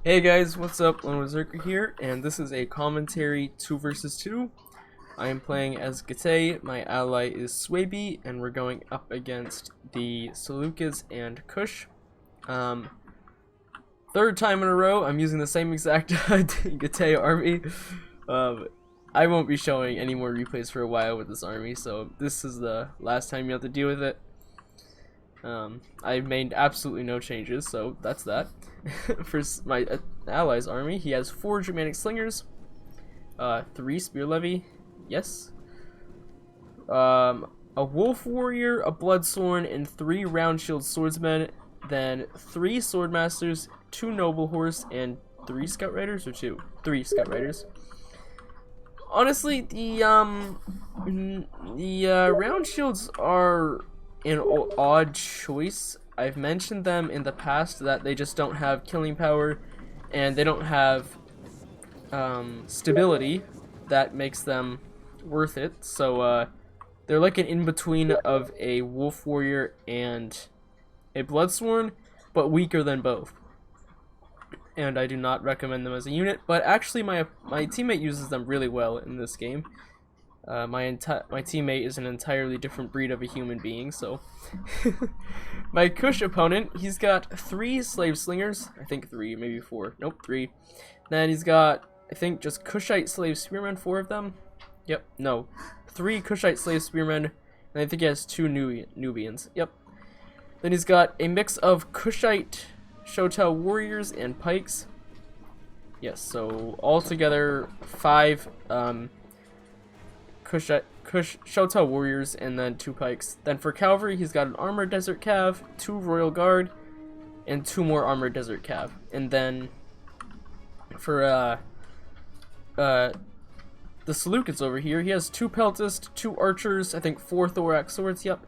Hey guys, what's up? Lone Berserker here, and this is a commentary 2 versus 2. I am playing as Gate, my ally is Swaby, and we're going up against the Seleucids and Kush. Third time in a row, I'm using the same exact Gate army. I won't be showing any more replays for a while with this army, so this is the last time you have to deal with it. I've made absolutely no changes, so that's that. For my ally's army, he has 4 Germanic Slingers, 3 Spear Levy, yes, a Wolf Warrior, a Bloodsworn, and 3 Round Shield Swordsmen, then 3 Swordmasters, 2 Noble Horse, and 3 Scout Riders, or 2? 3 Scout Riders. Honestly, the Round Shields are an odd choice. I've mentioned them in the past that they just don't have killing power and they don't have stability that makes them worth it. So they're like an in-between of a Wolf Warrior and a Bloodsworn, but weaker than both. And I do not recommend them as a unit, but actually my teammate uses them really well in this game. My teammate is an entirely different breed of a human being, so my Kush opponent, he's got 3 Slave Slingers, I think 3, maybe 4, nope, 3. Then he's got, I think, just Kushite Slave Spearmen, 4 of them. Yep, no, 3 Kushite Slave Spearmen, and I think he has 2 Nubians. Yep. Then he's got a mix of Kushite Shotel Warriors and Pikes. Yes, so altogether 5 Shotel Warriors and then 2 Pikes. Then for Cavalry, he's got an Armored Desert Cav, 2 Royal Guard, and 2 more Armored Desert Cav. And then for the Seleucids over here, he has 2 Peltast, 2 Archers, I think 4 Thorax Swords, yep.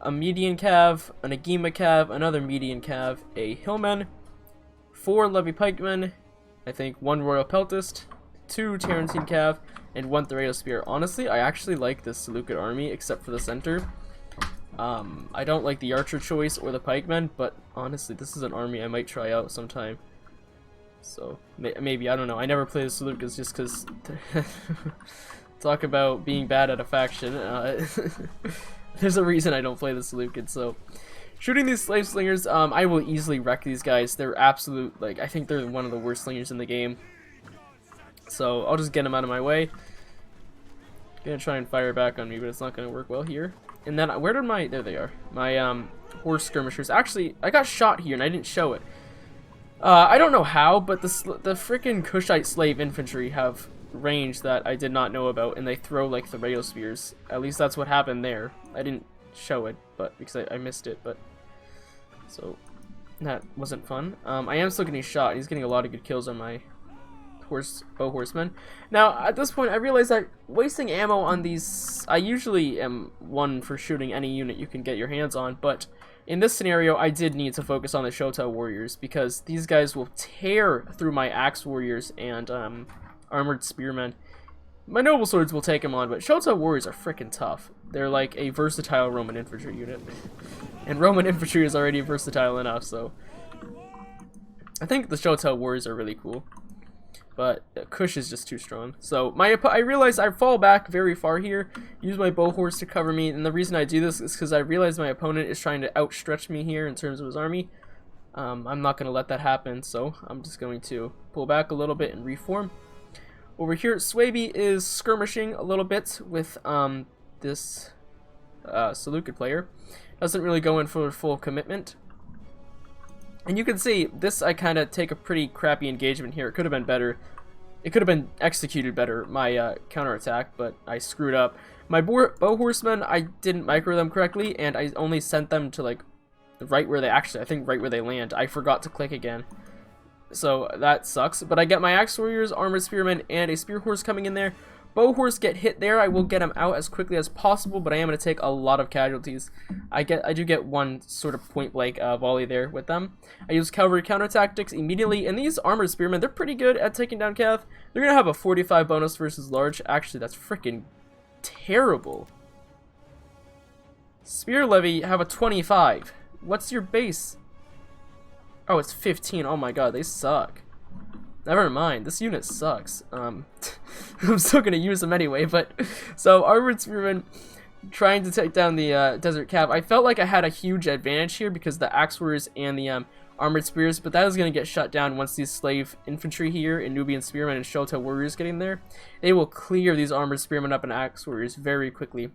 A Median Cav, an Agema Cav, another Median Cav, a Hillman, 4 Levy Pikemen, I think 1 Royal Peltast, 2 Tarantine Cav, and 1 Therato Spear. Honestly, I actually like this Seleucid army, except for the center. I don't like the Archer choice or the Pikemen, but honestly, this is an army I might try out sometime. So, maybe, I don't know. I never play the Seleucids just because... talk about being bad at a faction. There's a reason I don't play the Seleucids, so... Shooting these Slave Slingers, I will easily wreck these guys. They're absolute, like, I think they're one of the worst slingers in the game. So I'll just get them out of my way. Gonna try and fire back on me, but it's not gonna work well here. And then where did my there they are. My horse skirmishers. Actually, I got shot here and I didn't show it. I don't know how, but the freaking Kushite slave infantry have range that I did not know about, and they throw like the Therato Spears. At least that's what happened there. I didn't show it, but because I missed it, but that wasn't fun. I am still getting shot. He's getting a lot of good kills on my bow horsemen. Now at this point I realize that wasting ammo on these, I usually am one for shooting any unit you can get your hands on, but in this scenario I did need to focus on the Shotel Warriors because these guys will tear through my Axe Warriors and Armored Spearmen. My Noble Swords will take them on, but Shotel Warriors are freaking tough. They're like a versatile Roman infantry unit, and Roman infantry is already versatile enough, so I think the Shotel Warriors are really cool. But Kush is just too strong. So I realize I fall back very far here, use my bow horse to cover me, and the reason I do this is because I realize my opponent is trying to outstretch me here in terms of his army. I'm not going to let that happen, so I'm just going to pull back a little bit and reform. Over here, Swaby is skirmishing a little bit with this Seleucid player. Doesn't really go in for full commitment. And you can see, this I kind of take a pretty crappy engagement here. It could have been better. It could have been executed better, my counterattack, but I screwed up. My bow horsemen, I didn't micro them correctly, and I only sent them to, like, right where they actually, I think right where they land. I forgot to click again. So that sucks. But I get my Axe Warriors, Armored Spearmen, and a Spear Horse coming in there. Bow Horse get hit there. I will get him out as quickly as possible, but I am going to take a lot of casualties. I do get one sort of point blank volley there with them. I use cavalry counter tactics immediately, and these Armored Spearmen, they're pretty good at taking down cav. They're going to have a 45 bonus versus large. Actually, that's freaking terrible. Spear Levy have a 25. What's your base? Oh, it's 15. Oh my god, they suck. Never mind, this unit sucks. I'm still gonna use them anyway, but... So, Armored Spearmen trying to take down the Desert Cav. I felt like I had a huge advantage here because the Axe Warriors and the Armored Spears, but that is gonna get shut down once these Slave Infantry here, and Nubian Spearmen and Shoto Warriors get in there. They will clear these Armored Spearmen up and Axe Warriors very quickly.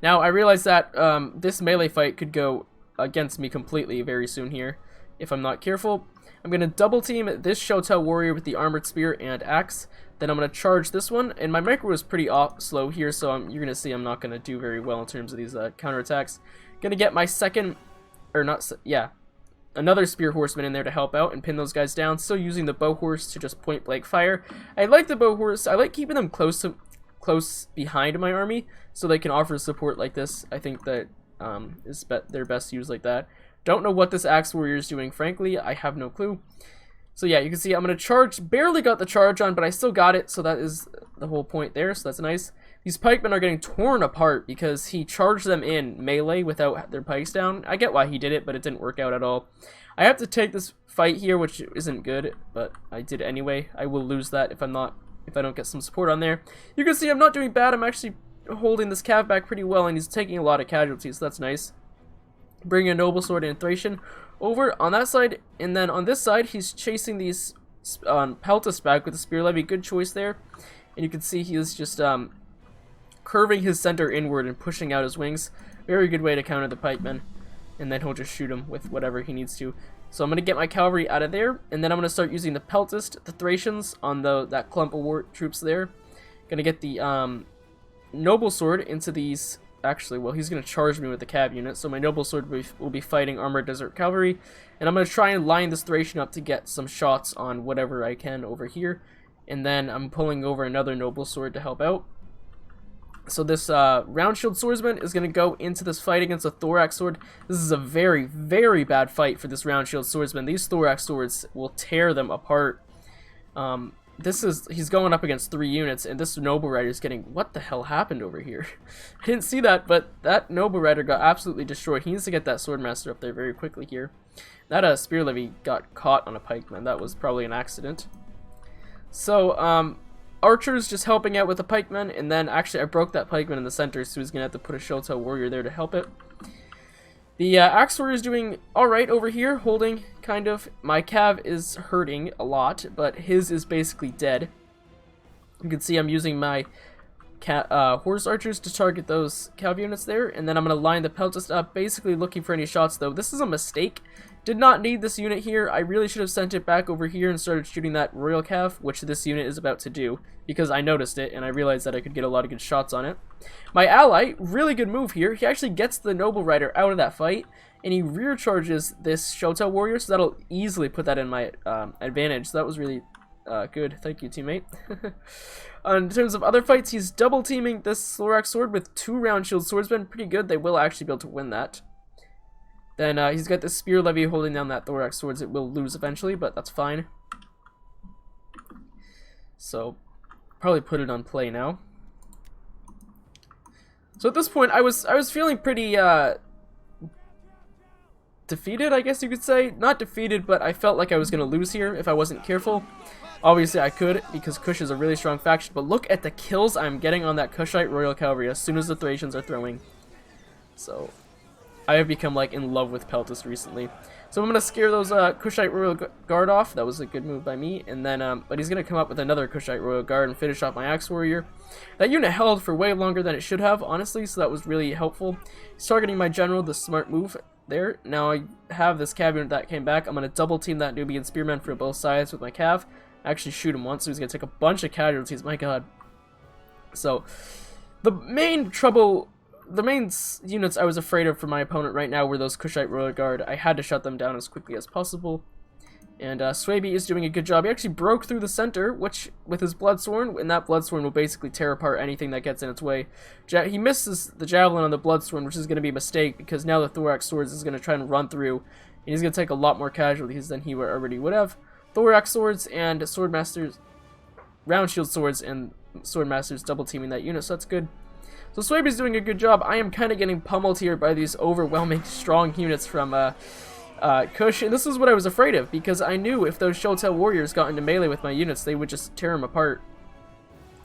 Now, I realize that this melee fight could go against me completely very soon here, if I'm not careful. I'm going to double team this Shoto Warrior with the Armored Spear and Axe. Then I'm going to charge this one, and my micro is pretty slow here, so you're going to see I'm not going to do very well in terms of these counterattacks. Going to get my second, or not, yeah, another Spear Horseman in there to help out and pin those guys down. Still using the Bow Horse to just point blank fire. I like the Bow Horse. I like keeping them close behind my army so they can offer support like this. I think that is their best use like that. Don't know what this Axe Warrior is doing, frankly. I have no clue. So yeah, you can see I'm going to charge. Barely got the charge on, but I still got it, so that is the whole point there, so that's nice. These pikemen are getting torn apart because he charged them in melee without their pikes down. I get why he did it, but it didn't work out at all. I have to take this fight here, which isn't good, but I did anyway. I will lose that if I don't get some support on there. You can see I'm not doing bad. I'm actually holding this Cav back pretty well, and he's taking a lot of casualties, so that's nice. Bring a Noble Sword and Thracian over on that side, and then on this side he's chasing these Peltas back with the Spear Levy. Good choice there. And you can see he is just curving his center inward and pushing out his wings. Very good way to counter the pikemen, and then he'll just shoot him with whatever he needs to. So I'm going to get my cavalry out of there, and then I'm going to start using the Peltast, the Thracians, on that clump of war troops there. Going to get the Noble Sword into these... Actually, well, he's going to charge me with the Cav unit, so my Noble Sword will be fighting Armored Desert Cavalry, and I'm going to try and line this Thracian up to get some shots on whatever I can over here, and then I'm pulling over another Noble Sword to help out. So this Round Shield Swordsman is going to go into this fight against a Thorax Sword. This is a very, very bad fight for this Round Shield Swordsman. These Thorax Swords will tear them apart. He's going up against 3 units, and this Noble Rider is getting... What the hell happened over here? I didn't see that, but that Noble Rider got absolutely destroyed. He needs to get that Swordmaster up there very quickly here. That Spear Levy got caught on a pikeman. That was probably an accident. So, Archer's just helping out with the pikemen, and then actually I broke that pikeman in the center, so he's going to have to put a Shoto Warrior there to help it. The Axe Warrior is doing alright over here, holding, kind of. My Cav is hurting a lot, but his is basically dead. You can see I'm using my Horse Archers to target those Cav units there, and then I'm going to line the Peltast up, basically looking for any shots, though. This is a mistake. Did not need this unit here. I really should have sent it back over here and started shooting that Royal Cav, which this unit is about to do, because I noticed it, and I realized that I could get a lot of good shots on it. My ally, really good move here. He actually gets the Noble Rider out of that fight, and he rear charges this Shoto Warrior, so that'll easily put that in my advantage. So that was really good. Thank you, teammate. In terms of other fights, he's double teaming this Thorax Sword with 2 Round Shield Swordsmen. Pretty good. They will actually be able to win that. Then he's got the Spear Levy holding down that Thorax Swords. It will lose eventually, but that's fine. So, probably put it on play now. So at this point, I was feeling pretty defeated, I guess you could say. Not defeated, but I felt like I was going to lose here if I wasn't careful. Obviously, I could, because Kush is a really strong faction. But look at the kills I'm getting on that Kushite Royal Cavalry as soon as the Thracians are throwing. So... I have become like in love with Peltas recently. So I'm going to scare those Kushite Royal Guard off. That was a good move by me. And then, but he's going to come up with another Kushite Royal Guard and finish off my Axe Warrior. That unit held for way longer than it should have, honestly, so that was really helpful. He's targeting my general, the smart move there. Now I have this Cav unit that came back. I'm going to double team that Nubian Spearman for both sides with my Cav. Actually shoot him once, so he's going to take a bunch of casualties. My god. So, the main units I was afraid of for my opponent right now were those Kushite Royal Guard. I had to shut them down as quickly as possible. And Swaby is doing a good job. He actually broke through the center, which with his Bloodsworn, and that Bloodsworn will basically tear apart anything that gets in its way. He misses the Javelin on the Bloodsworn, which is going to be a mistake, because now the Thorax Swords is going to try and run through, and he's going to take a lot more casualties than he already would have. Thorax Swords and Swordmasters, Round Shield Swords and Swordmasters double teaming that unit, so that's good. So Swaby's doing a good job. I am kind of getting pummeled here by these overwhelming strong units from Kush, and this is what I was afraid of, because I knew if those Shotel Warriors got into melee with my units, they would just tear them apart.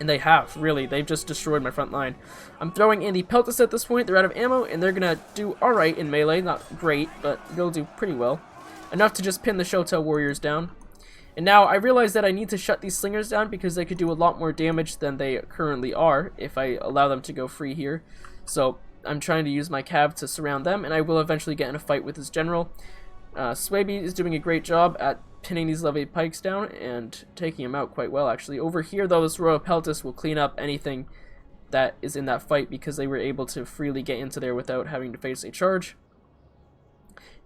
And they have, really. They've just destroyed my front line. I'm throwing in the Peltas at this point. They're out of ammo, and they're gonna do alright in melee. Not great, but they'll do pretty well. Enough to just pin the Shotel Warriors down. And now I realize that I need to shut these Slingers down because they could do a lot more damage than they currently are if I allow them to go free here. So I'm trying to use my Cav to surround them, and I will eventually get in a fight with his general. Swaby is doing a great job at pinning these Levy Pikes down and taking him out quite well, actually. Over here, though, this Royal Peltas will clean up anything that is in that fight because they were able to freely get into there without having to face a charge.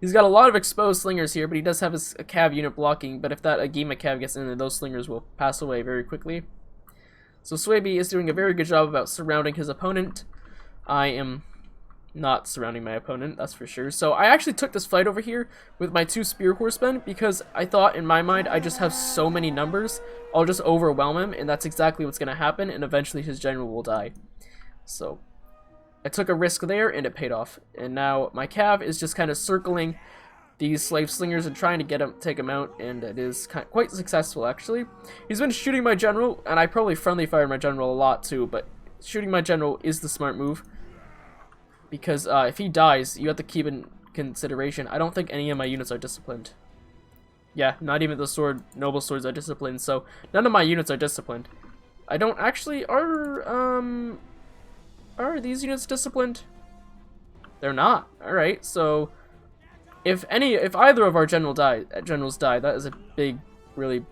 He's got a lot of exposed Slingers here, but he does have his Cav unit blocking, but if that Agima Cav gets in there, those Slingers will pass away very quickly. So Swaby is doing a very good job about surrounding his opponent. I am not surrounding my opponent, that's for sure. So I actually took this fight over here with my 2 Spear Horsemen because I thought in my mind I just have so many numbers, I'll just overwhelm him, and that's exactly what's going to happen, and eventually his general will die. So I took a risk there, and it paid off. And now my Cav is just kind of circling these Slave Slingers and trying to take him out, and it is quite successful, actually. He's been shooting my general, and I probably friendly fire my general a lot too, but shooting my general is the smart move. Because if he dies, you have to keep in consideration, I don't think any of my units are disciplined. Yeah, not even the Noble Swords are disciplined, so none of my units are disciplined. I don't actually, are these units disciplined? They're not. Alright, so if either of our generals die, that is a big, really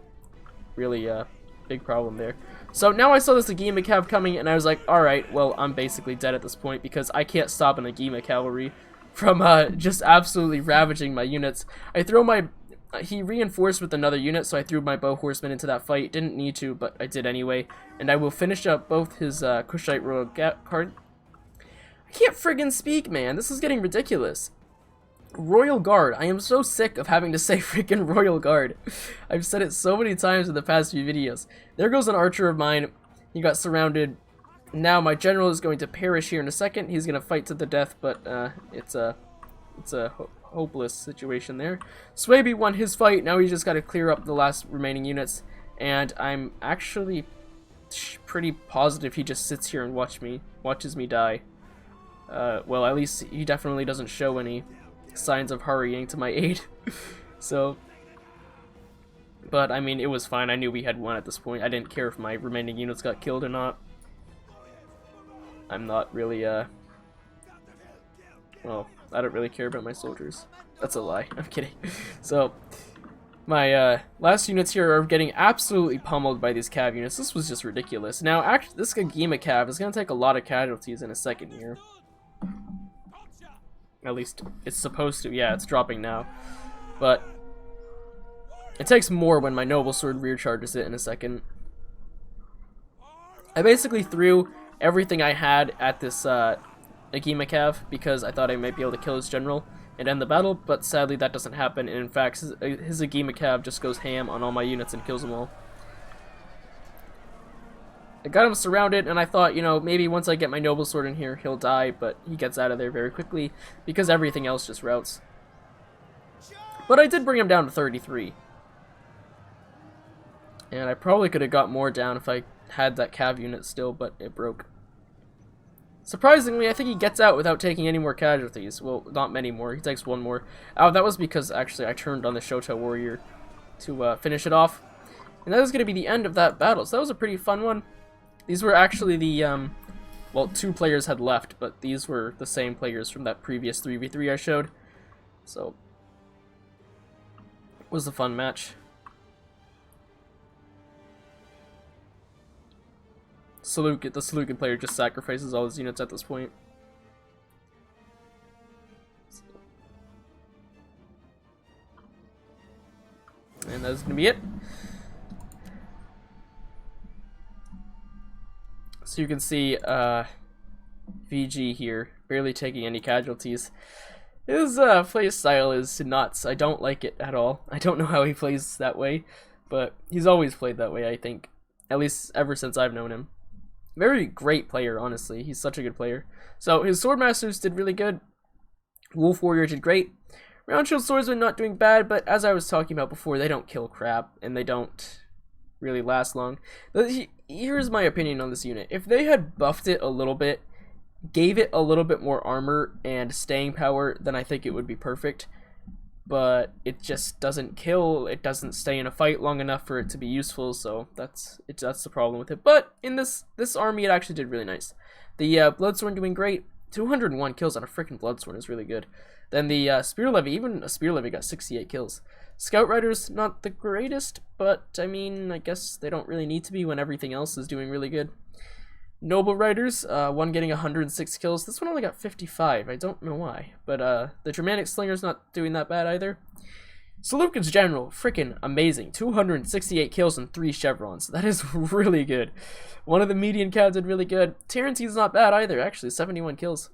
big problem there. So now I saw this Agima Cav coming, and I was like, alright, well, I'm basically dead at this point, because I can't stop an Agima Cavalry from just absolutely ravaging my units. He reinforced with another unit, so I threw my Bow Horseman into that fight. Didn't need to, but I did anyway. And I will finish up both his Kushite Royal Guard. I can't friggin' speak, man. This is getting ridiculous. Royal Guard. I am so sick of having to say freaking Royal Guard. I've said it so many times in the past few videos. There goes an archer of mine. He got surrounded. Now my general is going to perish here in a second. He's going to fight to the death, but it's a hopeless situation there. Swaby won his fight. Now he's just got to clear up the last remaining units. And I'm actually pretty positive he just sits here and watches me die. Well, at least he definitely doesn't show any signs of hurrying to my aid. So, but I mean, it was fine. I knew we had won at this point. I didn't care if my remaining units got killed or not. I'm not really well, I don't really care about my soldiers. That's a lie. I'm kidding. So my last units here are getting absolutely pummeled by these Cav units. This was just ridiculous. Now actually this Agima Cav is gonna take a lot of casualties in a second here. At least it's supposed to. Yeah, it's dropping now. But it takes more when my Noble Sword rear charges it in a second. I basically threw everything I had at this Agima Cav because I thought I might be able to kill his general and end the battle, but sadly that doesn't happen, and in fact his Agima Cav just goes ham on all my units and kills them all. I got him surrounded, and I thought, you know, maybe once I get my Noble Sword in here, he'll die, but he gets out of there very quickly, because everything else just routes. But I did bring him down to 33. And I probably could have got more down if I had that Cav unit still, but it broke. Surprisingly, I think he gets out without taking any more casualties. Well, not many more. He takes one more. Oh, that was because, actually, I turned on the Shotel Warrior to finish it off. And that was going to be the end of that battle, so that was a pretty fun one. These were actually the, well, 2 players had left, but these were the same players from that previous 3v3 I showed. So, it was a fun match. The Salukin player just sacrifices all his units at this point. And that's gonna be it. So you can see VG here, barely taking any casualties. His play style is nuts. I don't like it at all. I don't know how he plays that way, but he's always played that way, I think. At least ever since I've known him. Very great player, honestly. He's such a good player. So his Swordmasters did really good. Wolf Warrior did great. Round Shield Swordsmen not doing bad, but as I was talking about before, they don't kill crap, and they don't really last long. Here's my opinion on this unit. If they had buffed it a little bit, gave it a little bit more armor and staying power, then I think it would be perfect. But it just doesn't kill, it doesn't stay in a fight long enough for it to be useful, so that's the problem with it. But in this army, it actually did really nice. The Bloodsworn doing great. 201 kills on a freaking Bloodsworn is really good. Then the Spear Levy, even a Spear Levy got 68 kills. Scout Riders, not the greatest, but I mean, I guess they don't really need to be when everything else is doing really good. Noble Riders, one getting 106 kills. This one only got 55. I don't know why. But the Germanic Slinger's not doing that bad either. Seleucus General, freaking amazing. 268 kills and 3 chevrons. That is really good. One of the median cats did really good. Tarente's not bad either, actually. 71 kills.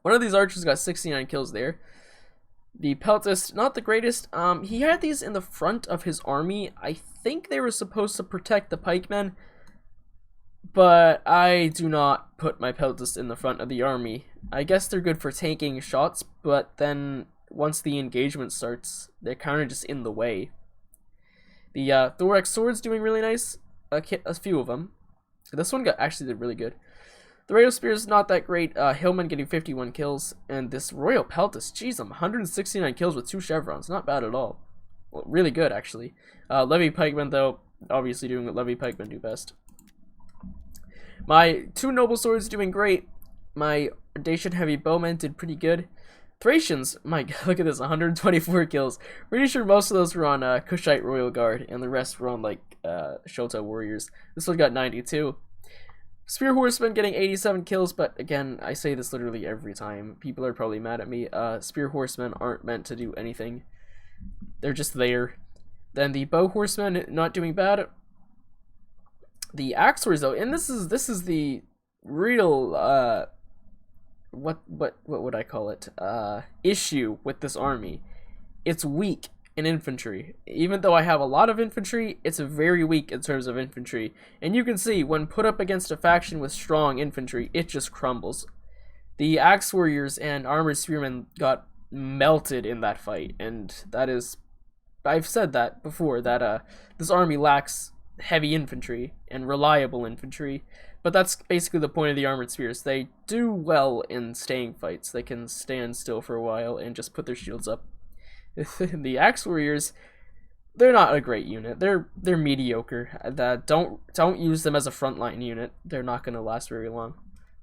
One of these archers got 69 kills there. The Peltist, not the greatest. He had these in the front of his army. I think they were supposed to protect the pikemen. But I do not put my Peltist in the front of the army. I guess they're good for tanking shots, but then once the engagement starts, they're kind of just in the way. The Thorax Sword's doing really nice. A few of them. This one actually did really good. The Rayo Spear's not that great. Hillman getting 51 kills. And this Royal Peltist, jeez, 169 kills with 2 chevrons. Not bad at all. Well, really good, actually. Levy Pikemen, though, obviously doing what Levy Pikemen do best. My 2 Noble Swords doing great. My Dacian Heavy Bowmen did pretty good. Thracians, my god, look at this, 124 kills. Pretty sure most of those were on Kushite Royal Guard, and the rest were on, like, Shoto Warriors. This one got 92. Spear Horsemen getting 87 kills, but again, I say this literally every time. People are probably mad at me. Spear Horsemen aren't meant to do anything. They're just there. Then the Bow Horsemen, not doing bad. The Axe Swords, though, and this is the real, what would I call it? Issue with this army. It's weak in infantry. Even though I have a lot of infantry, it's very weak in terms of infantry. And you can see, when put up against a faction with strong infantry, it just crumbles. The Axe Warriors and Armored Spearmen got melted in that fight, and that is, I've said that before, that this army lacks heavy infantry and reliable infantry, but that's basically the point of the Armored Spears. They do well in staying fights. They can stand still for a while and just put their shields up. The Axe Warriors, they're not a great unit. They're mediocre. Don't use them as a frontline unit. They're not going to last very long.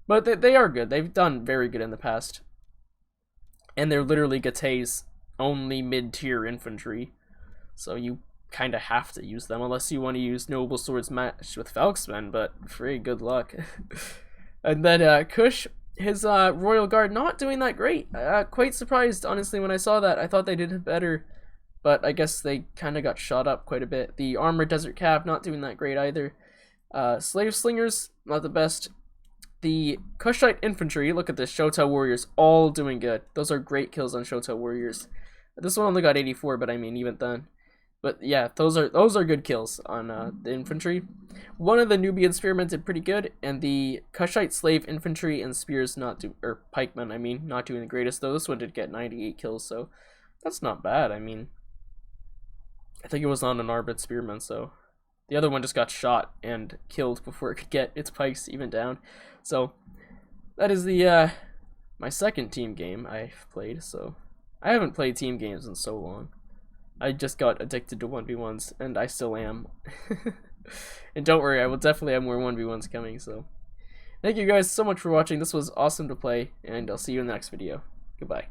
But they are good. They've done very good in the past. And they're literally Gate's only mid-tier infantry. So you kind of have to use them unless you want to use Noble Swords matched with Falxmen, but free good luck. And then Kush, his Royal Guard not doing that great. Quite surprised, honestly, when I saw that. I thought they did better, but I guess they kind of got shot up quite a bit. The Armored Desert Cav not doing that great either. Slave Slingers, not the best. The Kushite Infantry, look at this, Shoto Warriors, all doing good. Those are great kills on Shoto Warriors. This one only got 84, but I mean, even then. But yeah, those are good kills on the infantry. One of the Nubian Spearmen did pretty good, and the Kushite Slave Infantry and Spears or Pikemen, I mean, not doing the greatest, though. This one did get 98 kills, so that's not bad. I mean, I think it was on an Armored Spearman, so the other one just got shot and killed before it could get its pikes even down. So that is the my second team game I've played. So I haven't played team games in so long. I just got addicted to 1v1s, and I still am. And don't worry, I will definitely have more 1v1s coming, so. Thank you guys so much for watching. This was awesome to play, and I'll see you in the next video. Goodbye.